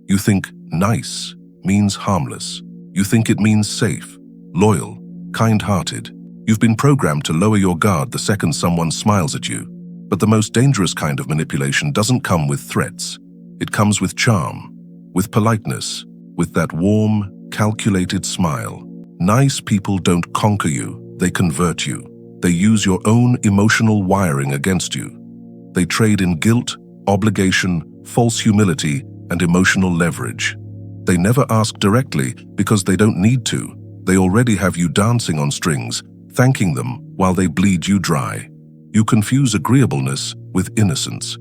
You think nice means harmless. You think it means safe, loyal, kind-hearted. You've been programmed to lower your guard the second someone smiles at you. But the most dangerous kind of manipulation doesn't come with threats. It comes with charm, with politeness, with that warm, calculated smile. Nice people don't conquer you, they convert you. They use your own emotional wiring against you. They trade in guilt, obligation, false humility, and emotional leverage. They never ask directly because they don't need to. They already have you dancing on strings, thanking them while they bleed you dry. You confuse agreeableness with innocence.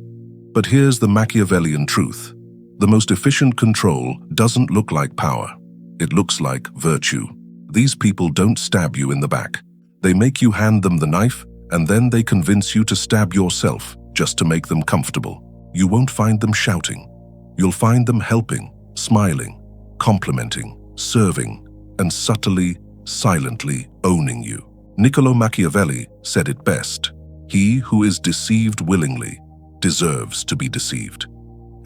But here's the Machiavellian truth. The most efficient control doesn't look like power. It looks like virtue. These people don't stab you in the back. They make you hand them the knife, and then they convince you to stab yourself just to make them comfortable. You won't find them shouting. You'll find them helping, smiling, complimenting, serving, and subtly, silently owning you. Niccolo Machiavelli said it best. He who is deceived willingly deserves to be deceived.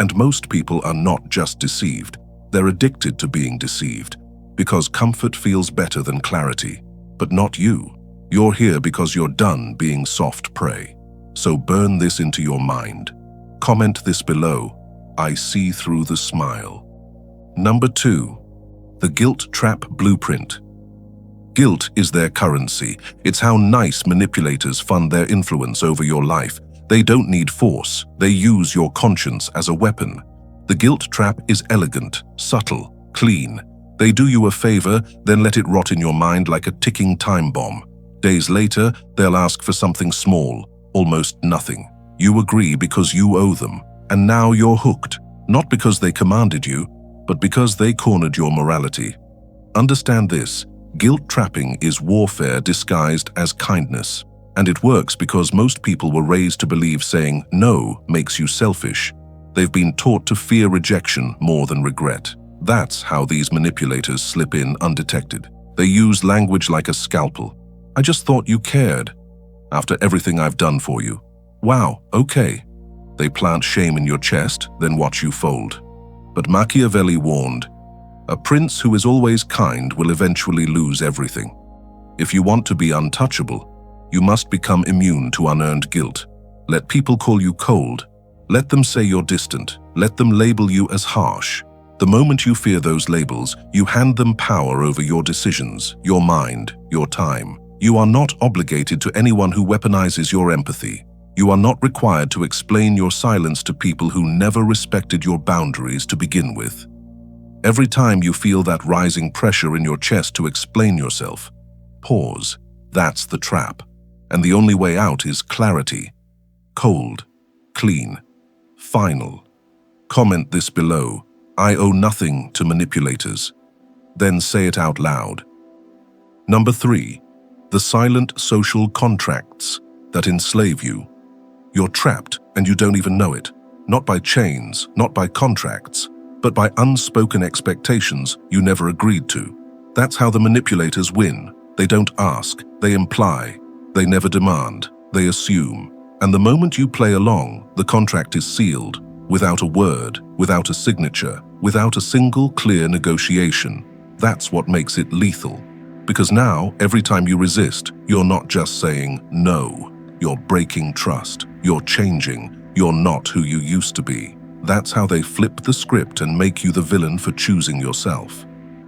And most people are not just deceived, they're addicted to being deceived, because comfort feels better than clarity. But not you. You're here because you're done being soft prey. So burn this into your mind. Comment this below. I see through the smile. Number 2. The guilt trap blueprint. Guilt is their currency. It's how nice manipulators fund their influence over your life. They don't need force. They use your conscience as a weapon. The guilt trap is elegant, subtle, clean. They do you a favor, then let it rot in your mind like a ticking time bomb. Days later, they'll ask for something small, almost nothing. You agree because you owe them, and now you're hooked, not because they commanded you, but because they cornered your morality. Understand this, guilt trapping is warfare disguised as kindness. And it works because most people were raised to believe saying no makes you selfish. They've been taught to fear rejection more than regret. That's how these manipulators slip in undetected. They use language like a scalpel. I just thought you cared. After everything I've done for you. Wow, okay. They plant shame in your chest, then watch you fold. But Machiavelli warned, a prince who is always kind will eventually lose everything. If you want to be untouchable, you must become immune to unearned guilt. Let people call you cold. Let them say you're distant. Let them label you as harsh. The moment you fear those labels, you hand them power over your decisions, your mind, your time. You are not obligated to anyone who weaponizes your empathy. You are not required to explain your silence to people who never respected your boundaries to begin with. Every time you feel that rising pressure in your chest to explain yourself, pause. That's the trap. And the only way out is clarity. Cold, clean, final. Comment this below. I owe nothing to manipulators. Then say it out loud. Number 3. The silent social contracts that enslave you. You're trapped and you don't even know it. Not by chains, not by contracts, but by unspoken expectations you never agreed to. That's how the manipulators win. They don't ask, they imply. They never demand, they assume. And the moment you play along, the contract is sealed, without a word, without a signature, without a single clear negotiation. That's what makes it lethal. Because now, every time you resist, you're not just saying no. You're breaking trust. You're changing. You're not who you used to be. That's how they flip the script and make you the villain for choosing yourself.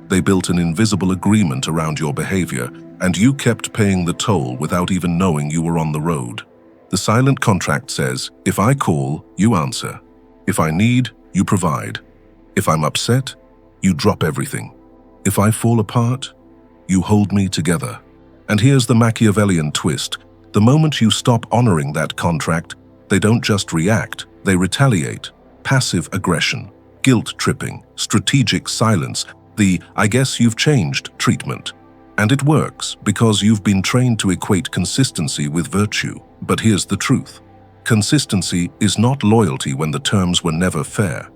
They built an invisible agreement around your behavior, and you kept paying the toll without even knowing you were on the road. The silent contract says, if I call, you answer. If I need, you provide. If I'm upset, you drop everything. If I fall apart, you hold me together. And here's the Machiavellian twist. The moment you stop honoring that contract, they don't just react, they retaliate. Passive aggression, guilt tripping, strategic silence, the "I guess you've changed" treatment. And it works because you've been trained to equate consistency with virtue. But here's the truth. Consistency is not loyalty when the terms were never fair.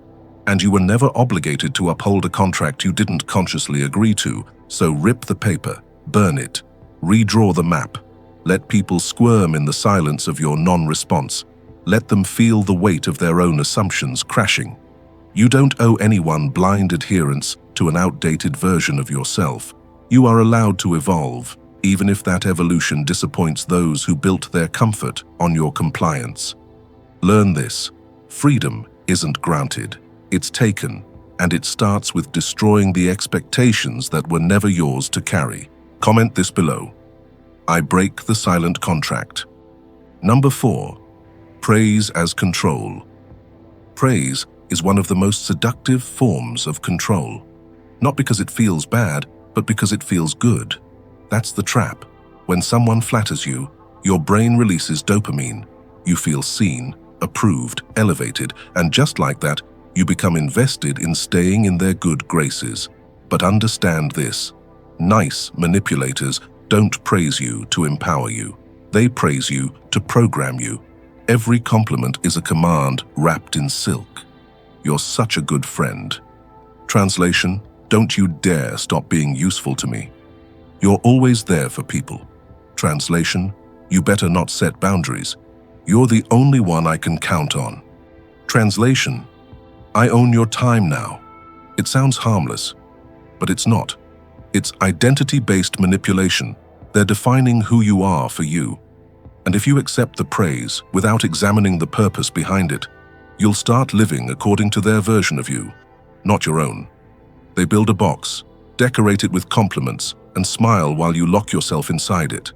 And you were never obligated to uphold a contract you didn't consciously agree to, so rip the paper, burn it, redraw the map. Let people squirm in the silence of your non-response. Let them feel the weight of their own assumptions crashing. You don't owe anyone blind adherence to an outdated version of yourself. You are allowed to evolve, even if that evolution disappoints those who built their comfort on your compliance. Learn this: freedom isn't granted, it's taken, and it starts with destroying the expectations that were never yours to carry. Comment this below. I break the silent contract. Number 4. Praise as control. Praise is one of the most seductive forms of control. Not because it feels bad, but because it feels good. That's the trap. When someone flatters you, your brain releases dopamine. You feel seen, approved, elevated, and just like that, you become invested in staying in their good graces. But understand this: nice manipulators don't praise you to empower you. They praise you to program you. Every compliment is a command wrapped in silk. You're such a good friend. Translation: don't you dare stop being useful to me. You're always there for people. Translation: you better not set boundaries. You're the only one I can count on. Translation: I own your time now. It sounds harmless, but it's not. It's identity-based manipulation. They're defining who you are for you. And if you accept the praise without examining the purpose behind it, you'll start living according to their version of you, not your own. They build a box, decorate it with compliments, and smile while you lock yourself inside it.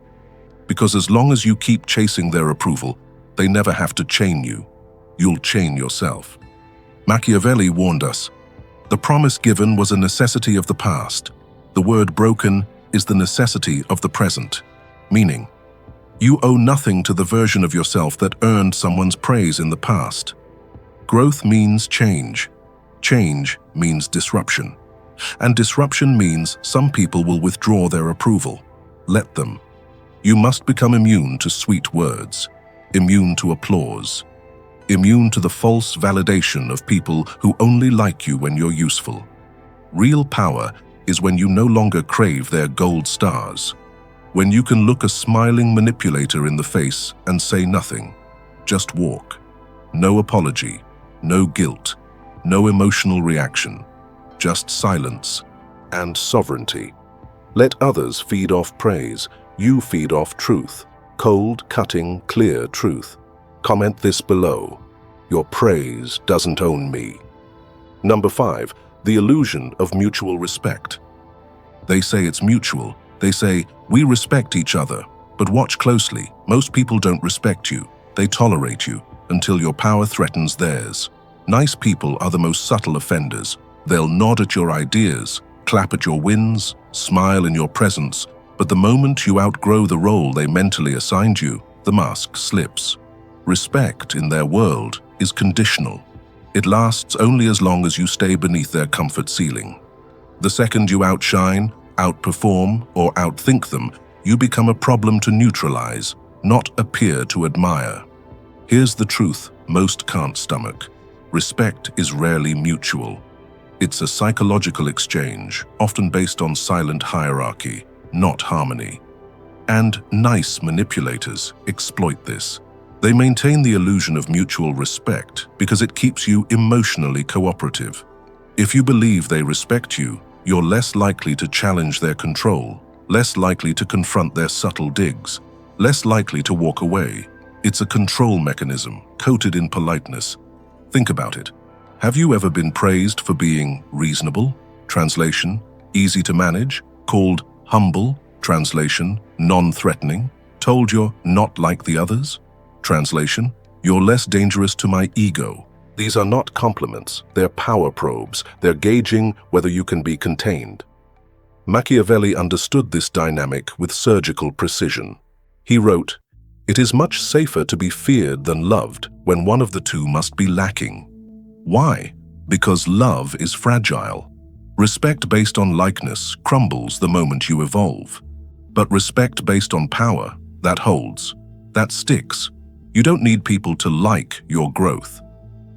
Because as long as you keep chasing their approval, they never have to chain you. You'll chain yourself. Machiavelli warned us. The promise given was a necessity of the past. The word broken is the necessity of the present. Meaning, you owe nothing to the version of yourself that earned someone's praise in the past. Growth means change. Change means disruption. And disruption means some people will withdraw their approval. Let them. You must become immune to sweet words, immune to applause, immune to the false validation of people who only like you when you're useful. Real power is when you no longer crave their gold stars, when you can look a smiling manipulator in the face and say nothing, just walk. No apology, no guilt, no emotional reaction, just silence and sovereignty. Let others feed off praise, you feed off truth, cold, cutting, clear truth. Comment this below. Your praise doesn't own me. Number 5, the illusion of mutual respect. They say it's mutual. They say, we respect each other. But watch closely. Most people don't respect you. They tolerate you until your power threatens theirs. Nice people are the most subtle offenders. They'll nod at your ideas, clap at your wins, smile in your presence, but the moment you outgrow the role they mentally assigned you, the mask slips. Respect in their world is conditional. It lasts only as long as you stay beneath their comfort ceiling. The second you outshine, outperform, or outthink them, you become a problem to neutralize, not appear to admire. Here's the truth most can't stomach. Respect is rarely mutual. It's a psychological exchange, often based on silent hierarchy, not harmony. And nice manipulators exploit this. They maintain the illusion of mutual respect because it keeps you emotionally cooperative. If you believe they respect you, you're less likely to challenge their control, less likely to confront their subtle digs, less likely to walk away. It's a control mechanism, coated in politeness. Think about it. Have you ever been praised for being reasonable? Translation: easy to manage. Called humble? Translation: non-threatening. Told you're not like the others? Translation: you're less dangerous to my ego. These are not compliments, they're power probes. They're gauging whether you can be contained. Machiavelli understood this dynamic with surgical precision. He wrote, "It is much safer to be feared than loved when one of the two must be lacking." Why? Because love is fragile. Respect based on likeness crumbles the moment you evolve. But respect based on power, that holds, that sticks. You don't need people to like your growth.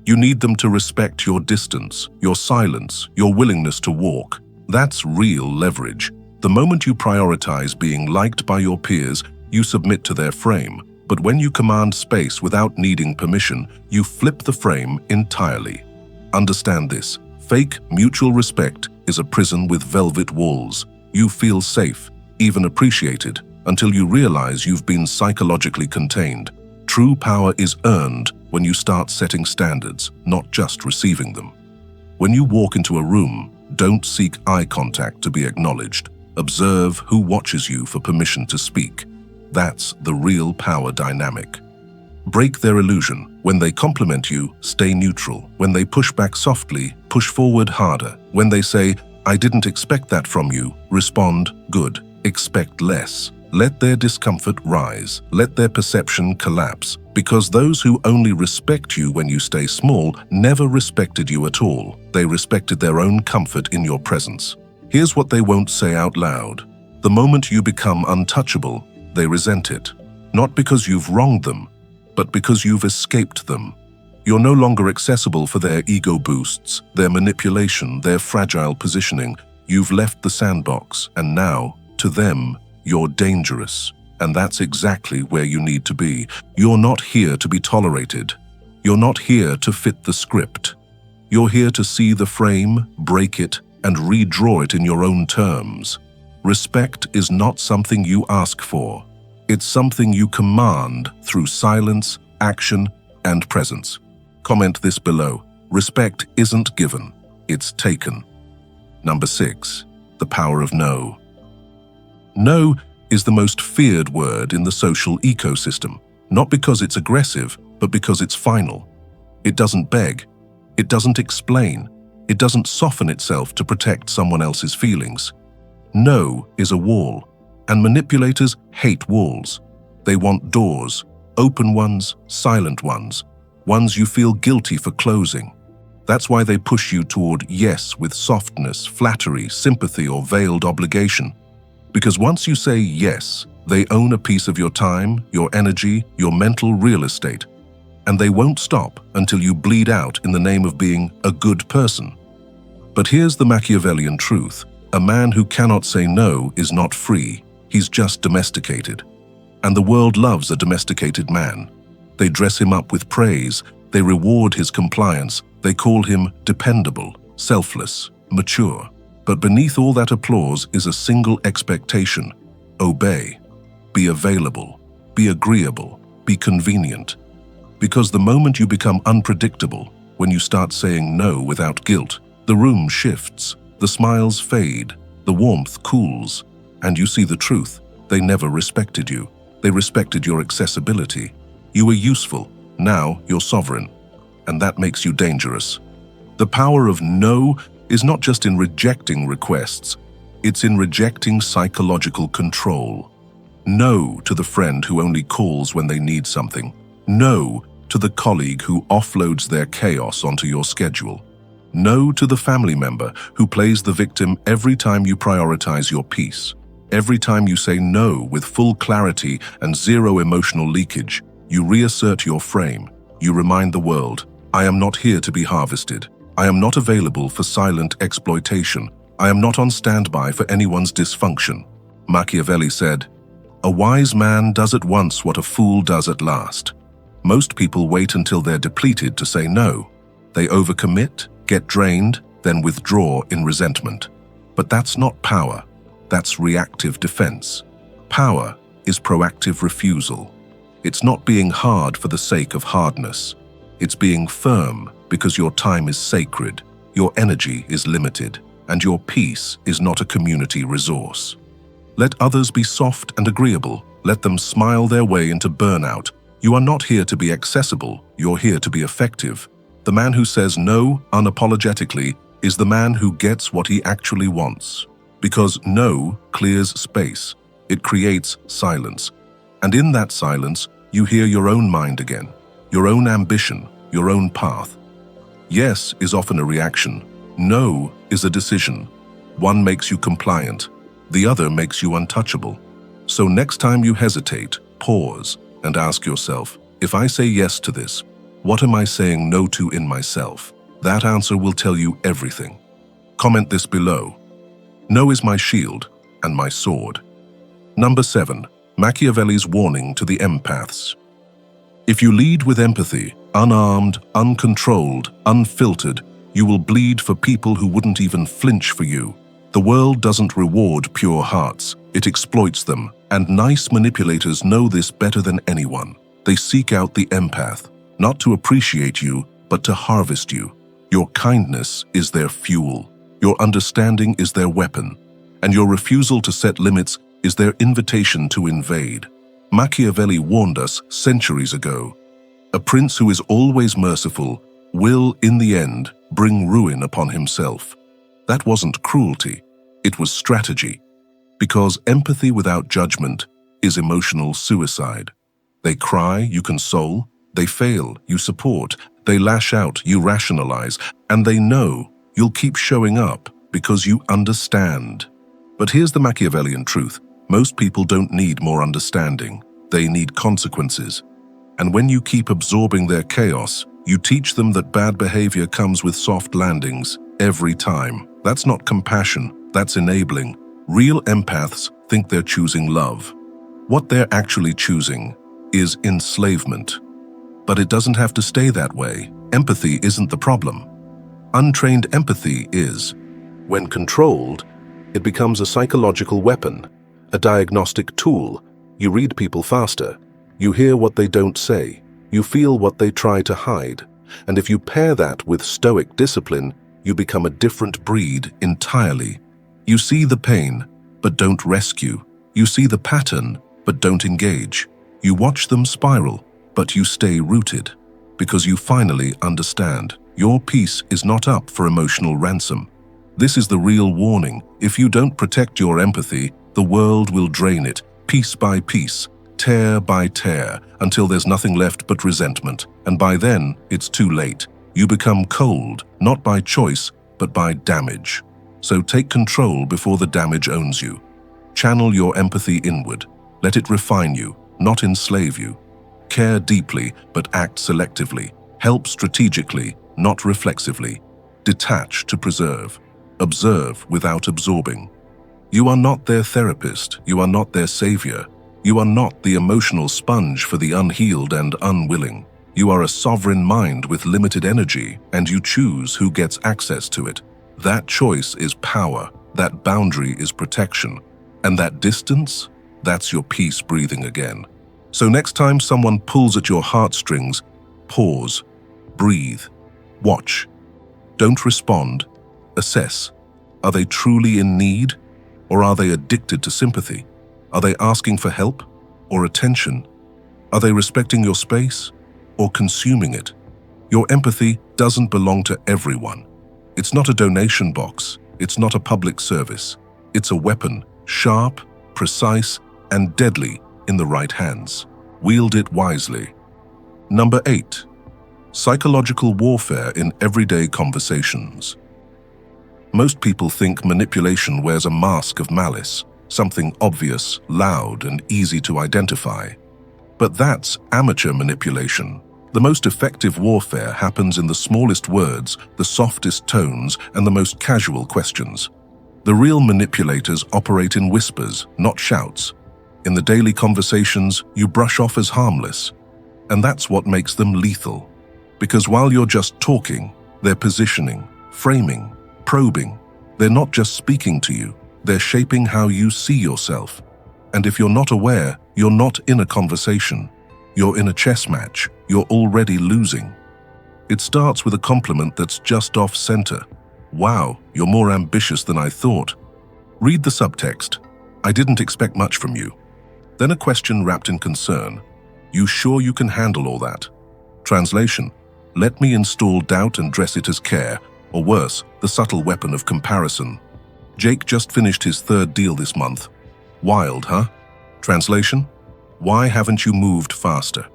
You need them to respect your distance, your silence, your willingness to walk. That's real leverage. The moment you prioritize being liked by your peers, you submit to their frame. But when you command space without needing permission, you flip the frame entirely. Understand this. Fake mutual respect is a prison with velvet walls. You feel safe, even appreciated, until you realize you've been psychologically contained. True power is earned when you start setting standards, not just receiving them. When you walk into a room, don't seek eye contact to be acknowledged. Observe who watches you for permission to speak. That's the real power dynamic. Break their illusion. When they compliment you, stay neutral. When they push back softly, push forward harder. When they say, "I didn't expect that from you," respond, "Good." Expect less. Let their discomfort rise. Let their perception collapse. Because those who only respect you when you stay small never respected you at all. They respected their own comfort in your presence. Here's what they won't say out loud. The moment you become untouchable, they resent it. Not because you've wronged them, but because you've escaped them. You're no longer accessible for their ego boosts, their manipulation, their fragile positioning. You've left the sandbox, and now, to them, you're dangerous. And that's exactly where you need to be. You're not here to be tolerated. You're not here to fit the script. You're here to see the frame, break it, and redraw it in your own terms. Respect is not something you ask for. It's something you command through silence, action, and presence. Comment this below. Respect isn't given, it's taken. Number 6, the power of no. No is the most feared word in the social ecosystem, not because it's aggressive, but because it's final. It doesn't beg, it doesn't explain, it doesn't soften itself to protect someone else's feelings. No is a wall, and manipulators hate walls. They want doors, open ones, silent ones, ones you feel guilty for closing. That's why they push you toward yes with softness, flattery, sympathy, or veiled obligation. Because once you say yes, they own a piece of your time, your energy, your mental real estate. And they won't stop until you bleed out in the name of being a good person. But here's the Machiavellian truth. A man who cannot say no is not free. He's just domesticated. And the world loves a domesticated man. They dress him up with praise. They reward his compliance. They call him dependable, selfless, mature. But beneath all that applause is a single expectation. Obey. Be available. Be agreeable. Be convenient. Because the moment you become unpredictable, when you start saying no without guilt, the room shifts, the smiles fade, the warmth cools, and you see the truth. They never respected you. They respected your accessibility. You were useful. Now you're sovereign. And that makes you dangerous. The power of no is not just in rejecting requests, it's in rejecting psychological control. No to the friend who only calls when they need something. No to the colleague who offloads their chaos onto your schedule. No to the family member who plays the victim every time you prioritize your peace. Every time you say no with full clarity and zero emotional leakage, you reassert your frame. You remind the world, I am not here to be harvested. I am not available for silent exploitation. I am not on standby for anyone's dysfunction. Machiavelli said, "A wise man does at once what a fool does at last." Most people wait until they're depleted to say no. They overcommit, get drained, then withdraw in resentment. But that's not power. That's reactive defense. Power is proactive refusal. It's not being hard for the sake of hardness. It's being firm because your time is sacred, your energy is limited, and your peace is not a community resource. Let others be soft and agreeable. Let them smile their way into burnout. You are not here to be accessible, you're here to be effective. The man who says no unapologetically is the man who gets what he actually wants. Because no clears space, it creates silence. And in that silence, you hear your own mind again, your own ambition, your own path. Yes is often a reaction. No is a decision. One makes you compliant. The other makes you untouchable. So next time you hesitate, pause and ask yourself, if I say yes to this, what am I saying no to in myself? That answer will tell you everything. Comment this below. No is my shield and my sword. Number 7. Machiavelli's warning to the empaths. If you lead with empathy, unarmed, uncontrolled, unfiltered, You will bleed for people who wouldn't even flinch for you. The world doesn't reward pure hearts, it exploits them, and nice manipulators know this better than anyone. They seek out the empath, not to appreciate you, but to harvest you. Your kindness is their fuel, your understanding is their weapon, and your refusal to set limits is their invitation to invade. Machiavelli warned us centuries ago, a prince who is always merciful will, in the end, bring ruin upon himself. That wasn't cruelty, it was strategy. Because empathy without judgment is emotional suicide. They cry, you console. They fail, you support. They lash out, you rationalize. And they know you'll keep showing up because you understand. But here's the Machiavellian truth. Most people don't need more understanding. They need consequences. And when you keep absorbing their chaos, you teach them that bad behavior comes with soft landings every time. That's not compassion, that's enabling. Real empaths think they're choosing love. What they're actually choosing is enslavement. But it doesn't have to stay that way. Empathy isn't the problem. Untrained empathy is. When controlled, it becomes a psychological weapon, a diagnostic tool. You read people faster. You hear what they don't say. You feel what they try to hide. And if you pair that with stoic discipline, you become a different breed entirely. You see the pain, but don't rescue. You see the pattern, but don't engage. You watch them spiral, but you stay rooted. Because you finally understand. Your peace is not up for emotional ransom. This is the real warning. If you don't protect your empathy, the world will drain it, piece by piece, tear by tear, until there's nothing left but resentment. And by then, it's too late. You become cold, not by choice, but by damage. So take control before the damage owns you. Channel your empathy inward. Let it refine you, not enslave you. Care deeply, but act selectively. Help strategically, not reflexively. Detach to preserve. Observe without absorbing. You are not their therapist. You are not their savior. You are not the emotional sponge for the unhealed and unwilling. You are a sovereign mind with limited energy, and you choose who gets access to it. That choice is power. That boundary is protection. And that distance, that's your peace breathing again. So next time someone pulls at your heartstrings, pause, breathe, watch. Don't respond, assess. Are they truly in need, or are they addicted to sympathy? Are they asking for help or attention? Are they respecting your space or consuming it? Your empathy doesn't belong to everyone. It's not a donation box. It's not a public service. It's a weapon, sharp, precise, and deadly in the right hands. Wield it wisely. Number 8. Psychological warfare in everyday conversations. Most people think manipulation wears a mask of malice, something obvious, loud, and easy to identify. But that's amateur manipulation. The most effective warfare happens in the smallest words, the softest tones, and the most casual questions. The real manipulators operate in whispers, not shouts. In the daily conversations, you brush off as harmless. And that's what makes them lethal. Because while you're just talking, they're positioning, framing, probing. They're not just speaking to you, they're shaping how you see yourself. And if you're not aware, you're not in a conversation. You're in a chess match. You're already losing. It starts with a compliment that's just off center. Wow, you're more ambitious than I thought. Read the subtext. I didn't expect much from you. Then a question wrapped in concern. You sure you can handle all that? Translation. Let me install doubt and dress it as care, or worse, the subtle weapon of comparison. Jake just finished his 3rd deal this month. Wild, huh? Translation. Why haven't you moved faster?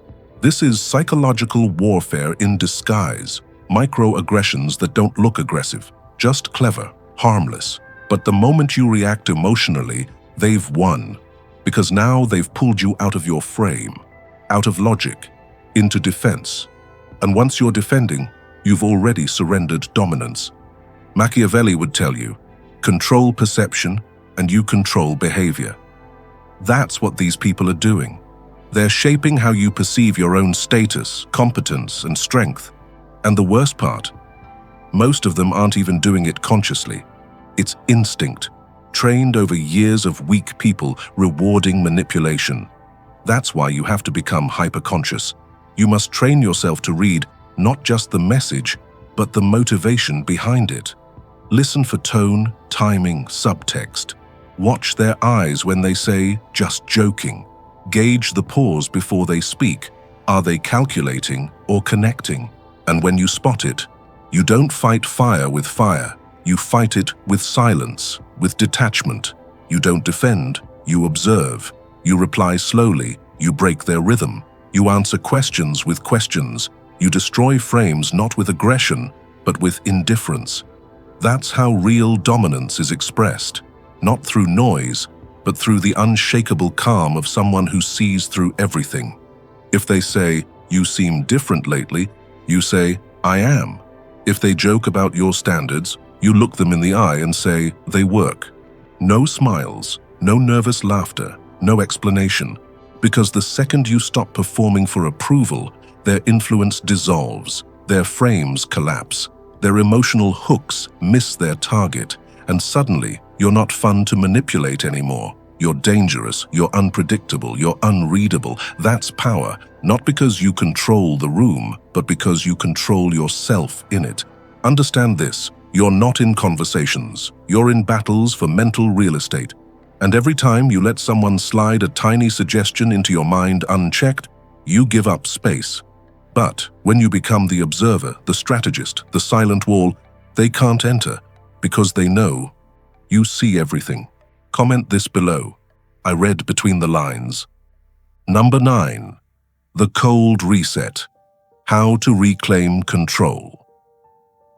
This is psychological warfare in disguise. Microaggressions that don't look aggressive, just clever, harmless. But the moment you react emotionally, they've won. Because now they've pulled you out of your frame, out of logic, into defense. And once you're defending, you've already surrendered dominance. Machiavelli would tell you, control perception and you control behavior. That's what these people are doing. They're shaping how you perceive your own status, competence, and strength. And the worst part, Most of them aren't even doing it consciously. It's instinct, trained over years of weak people rewarding manipulation. That's why you have to become hyperconscious. You must train yourself to read not just the message, but the motivation behind it. Listen for tone, timing, subtext. Watch their eyes when they say, "just joking." Gauge the pause before they speak. Are they calculating or connecting? And when you spot it, you don't fight fire with fire. You fight it with silence, with detachment. You don't defend, you observe. You reply slowly, you break their rhythm. You answer questions with questions. You destroy frames not with aggression, but with indifference. That's how real dominance is expressed, not through noise, but through the unshakable calm of someone who sees through everything. If they say, "you seem different lately," you say, "I am." If they joke about your standards, you look them in the eye and say, "they work." No smiles, no nervous laughter, no explanation. Because the second you stop performing for approval, their influence dissolves, their frames collapse, their emotional hooks miss their target, and suddenly you're not fun to manipulate anymore. You're dangerous, you're unpredictable, you're unreadable. That's power, not because you control the room, but because you control yourself in it. Understand this, you're not in conversations, you're in battles for mental real estate. And every time you let someone slide a tiny suggestion into your mind unchecked, you give up space. But when you become the observer, the strategist, the silent wall, they can't enter because they know you see everything. Comment this below. I read between the lines. Number 9. The cold reset. How to reclaim control.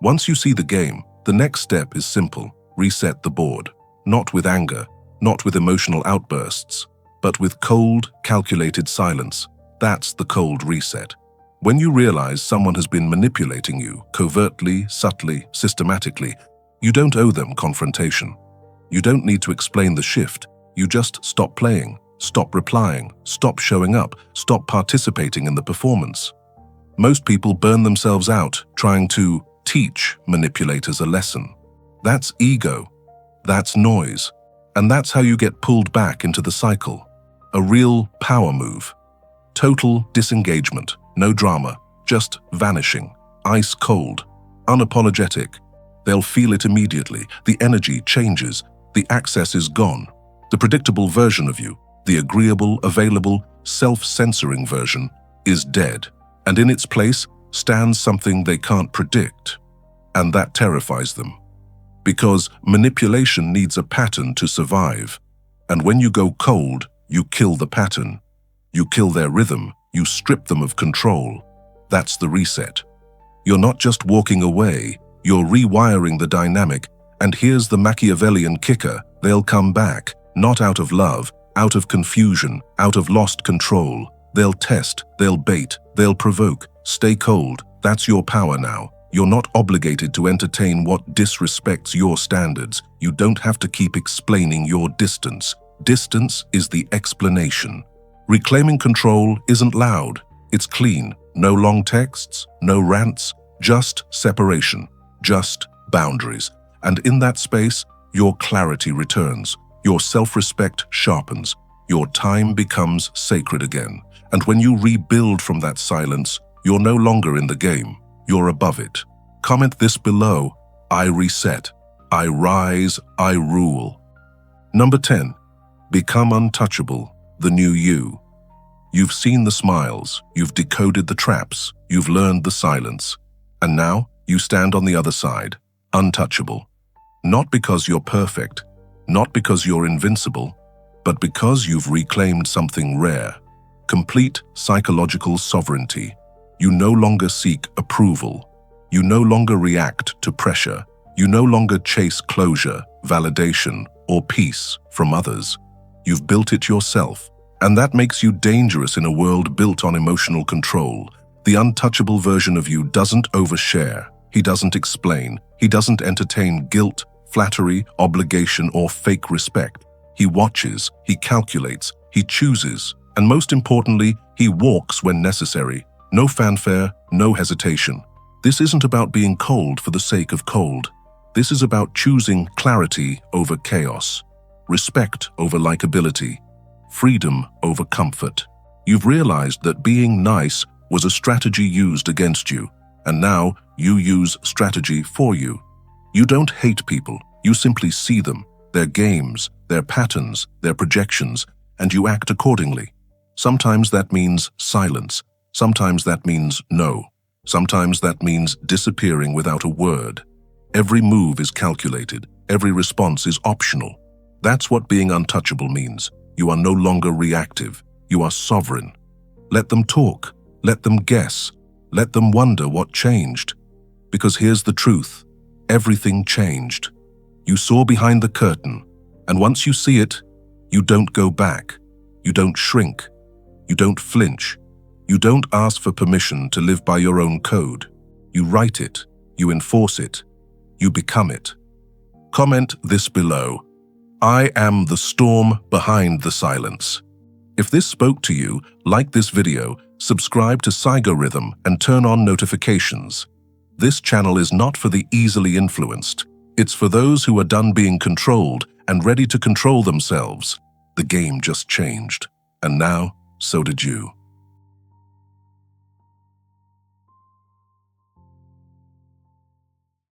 Once you see the game, the next step is simple. Reset the board. Not with anger, not with emotional outbursts, but with cold, calculated silence. That's the cold reset. When you realize someone has been manipulating you, covertly, subtly, systematically, you don't owe them confrontation. You don't need to explain the shift. You just stop playing, stop replying, stop showing up, stop participating in the performance. Most people burn themselves out trying to teach manipulators a lesson. That's ego. That's noise. And that's how you get pulled back into the cycle. A real power move. Total disengagement, no drama, just vanishing, ice cold, unapologetic. They'll feel it immediately. The energy changes. The access is gone. The predictable version of you, the agreeable, available, self-censoring version, is dead. And in its place stands something they can't predict. And that terrifies them. Because manipulation needs a pattern to survive. And when you go cold, you kill the pattern. You kill their rhythm. You strip them of control. That's the reset. You're not just walking away, you're rewiring the dynamic. And here's the Machiavellian kicker. They'll come back, not out of love, out of confusion, out of lost control. They'll test, they'll bait, they'll provoke. Stay cold. That's your power now. You're not obligated to entertain what disrespects your standards. You don't have to keep explaining your distance. Distance is the explanation. Reclaiming control isn't loud. It's clean. No long texts, no rants, just separation, just boundaries. And in that space, your clarity returns. Your self-respect sharpens. Your time becomes sacred again. And when you rebuild from that silence, you're no longer in the game. You're above it. Comment this below. I reset. I rise. I rule. Number 10. Become untouchable. The new you. You've seen the smiles. You've decoded the traps. You've learned the silence. And now you stand on the other side, untouchable. Not because you're perfect, not because you're invincible, but because you've reclaimed something rare. Complete psychological sovereignty. You no longer seek approval. You no longer react to pressure. You no longer chase closure, validation, or peace from others. You've built it yourself, and that makes you dangerous in a world built on emotional control. The untouchable version of you doesn't overshare. He doesn't explain. He doesn't entertain guilt, flattery, obligation, or fake respect. He watches, he calculates, he chooses, and most importantly, he walks when necessary. No fanfare, no hesitation. This isn't about being cold for the sake of cold. This is about choosing clarity over chaos, respect over likability, freedom over comfort. You've realized that being nice was a strategy used against you, and now you use strategy for you. You don't hate people, you simply see them, their games, their patterns, their projections, and you act accordingly. Sometimes that means silence, sometimes that means no, sometimes that means disappearing without a word. Every move is calculated, every response is optional. That's what being untouchable means. You are no longer reactive, you are sovereign. Let them talk, let them guess, let them wonder what changed. Because here's the truth, everything changed. You saw behind the curtain, and once you see it, you don't go back, you don't shrink, you don't flinch, you don't ask for permission to live by your own code. You write it, you enforce it, you become it. Comment this below. I am the storm behind the silence. If this spoke to you, like this video, subscribe to Psygorithm and turn on notifications. This channel is not for the easily influenced. It's for those who are done being controlled and ready to control themselves. The game just changed. And now, so did you.